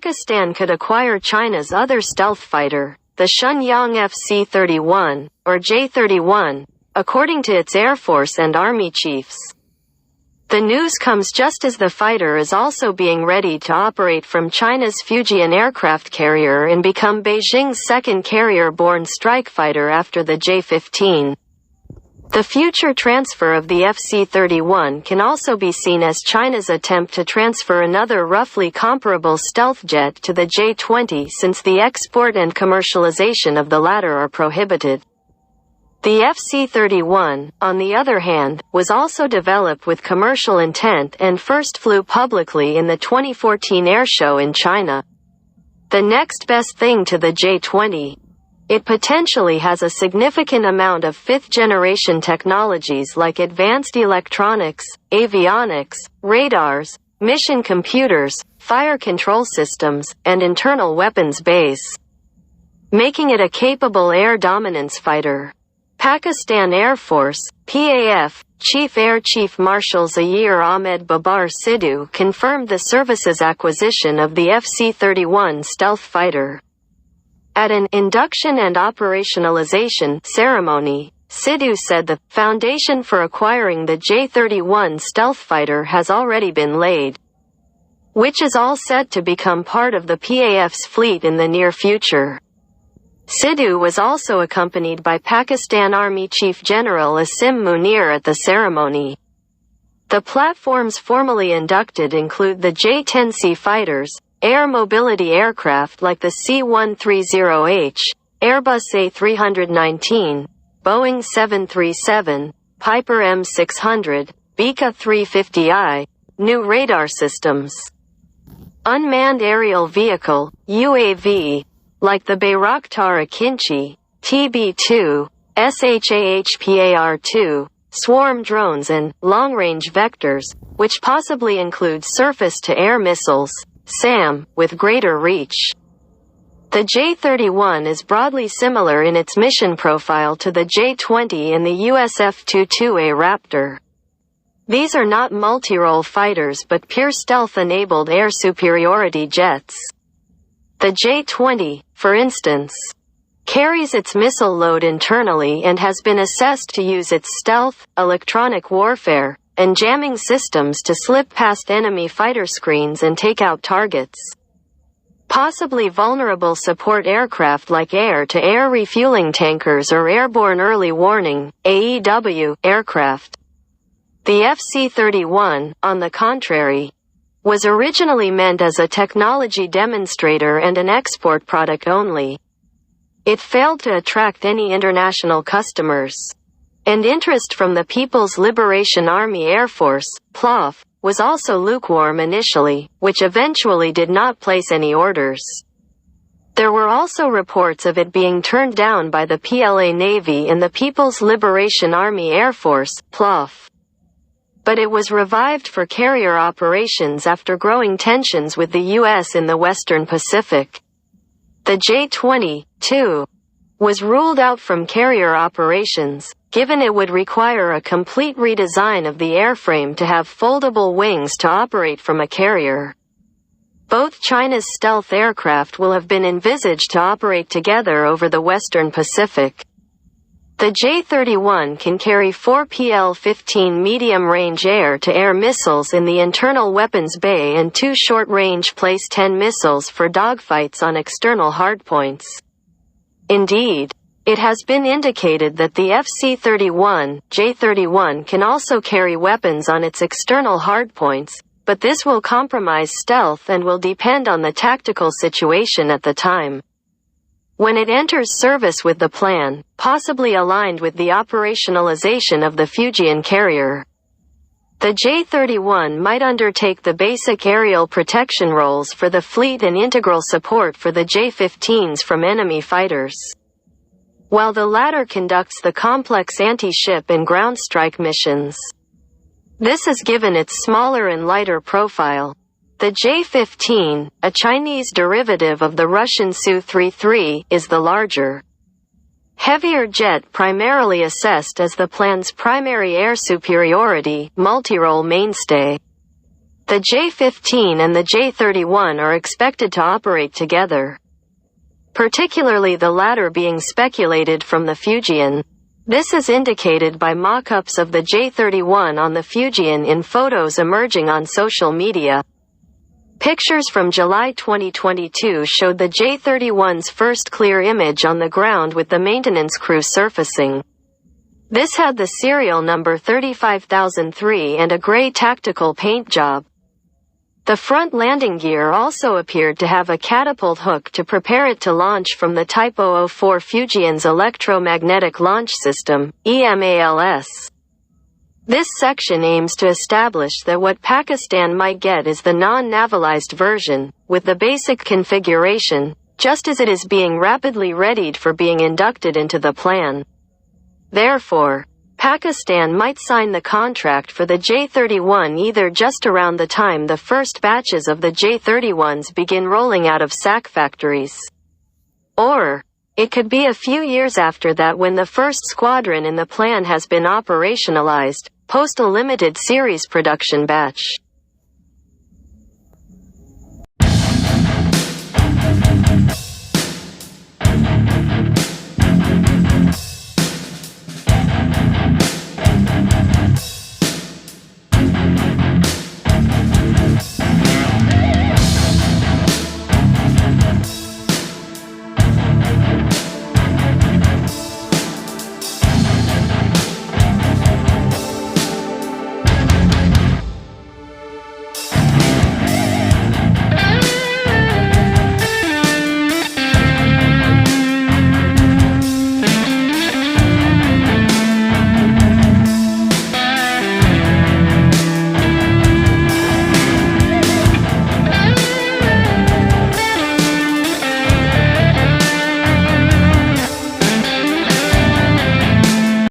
Pakistan could acquire China's other stealth fighter, the Shenyang FC-31, or J-31, according to its Air Force and Army chiefs. The news comes just as the fighter is also being ready to operate from China's Fujian aircraft carrier and become Beijing's second carrier-borne strike fighter after the J-15. The future transfer of the FC-31 can also be seen as China's attempt to transfer another roughly comparable stealth jet to the J-20, since the export and commercialization of the latter are prohibited. The FC-31, on the other hand, was also developed with commercial intent and first flew publicly in the 2014 air show in China. The next best thing to the J-20. It potentially has a significant amount of fifth-generation technologies like advanced electronics, avionics, radars, mission computers, fire control systems, and internal weapons bays, making it a capable air dominance fighter. Pakistan Air Force, PAF, Chief Air Chief Marshal Zahir Ahmed Babar Sidhu confirmed the service's acquisition of the FC-31 stealth fighter. At an induction and operationalization ceremony, Sidhu said the foundation for acquiring the J-31 stealth fighter has already been laid, which is all set to become part of the PAF's fleet in the near future. Sidhu was also accompanied by Pakistan Army Chief General Asim Munir at the ceremony. The platforms formally inducted include the J-10C fighters, air mobility aircraft like the C-130H, Airbus A319, Boeing 737, Piper M600, Bika 350I, new radar systems, unmanned aerial vehicle, UAV, like the Bayraktar Akinci, TB2, SHAHPAR-2, swarm drones and long-range vectors, which possibly include surface-to-air missiles, SAM, with greater reach. The J-31 is broadly similar in its mission profile to the J-20 and the US F-22A Raptor. These are not multi-role fighters but pure stealth-enabled air superiority jets. The J-20, for instance, carries its missile load internally and has been assessed to use its stealth, electronic warfare, and jamming systems to slip past enemy fighter screens and take out targets. Possibly vulnerable support aircraft like air-to-air refueling tankers or airborne early warning (AEW) aircraft. The FC-31, on the contrary, was originally meant as a technology demonstrator and an export product only. It failed to attract any international customers. And interest from the People's Liberation Army Air Force, PLAF, was also lukewarm initially, which eventually did not place any orders. There were also reports of it being turned down by the PLA Navy and the People's Liberation Army Air Force, PLAF. But it was revived for carrier operations after growing tensions with the U.S. in the Western Pacific. The J-20, too, was ruled out from carrier operations, given it would require a complete redesign of the airframe to have foldable wings to operate from a carrier. Both China's stealth aircraft will have been envisaged to operate together over the Western Pacific. The J-31 can carry 4 PL-15 medium-range air-to-air missiles in the internal weapons bay and 2 short-range Place-10 missiles for dogfights on external hardpoints. Indeed, it has been indicated that the FC-31, J-31 can also carry weapons on its external hardpoints, but this will compromise stealth and will depend on the tactical situation at the time. When it enters service with the plan, possibly aligned with the operationalization of the Fujian carrier, the J-31 might undertake the basic aerial protection roles for the fleet and integral support for the J-15s from enemy fighters, while the latter conducts the complex anti-ship and ground strike missions. This is given its smaller and lighter profile. The J-15, a Chinese derivative of the Russian Su-33, is the larger, heavier jet primarily assessed as the plan's primary air superiority, multi-role mainstay. The J-15 and the J-31 are expected to operate together, particularly the latter being speculated from the Fujian. This is indicated by mock-ups of the J-31 on the Fujian in photos emerging on social media. Pictures from July 2022 showed the J-31's first clear image on the ground with the maintenance crew surfacing. This had the serial number 35003 and a gray tactical paint job. The front landing gear also appeared to have a catapult hook to prepare it to launch from the Type 004 Fujian's Electromagnetic Launch System, EMALS. This section aims to establish that what Pakistan might get is the non-navalized version, with the basic configuration, just as it is being rapidly readied for being inducted into the plan. Therefore, Pakistan might sign the contract for the J-31 either just around the time the first batches of the J-31s begin rolling out of SAC factories. Or, it could be a few years after that when the first squadron in the plan has been operationalized, post a limited series production batch.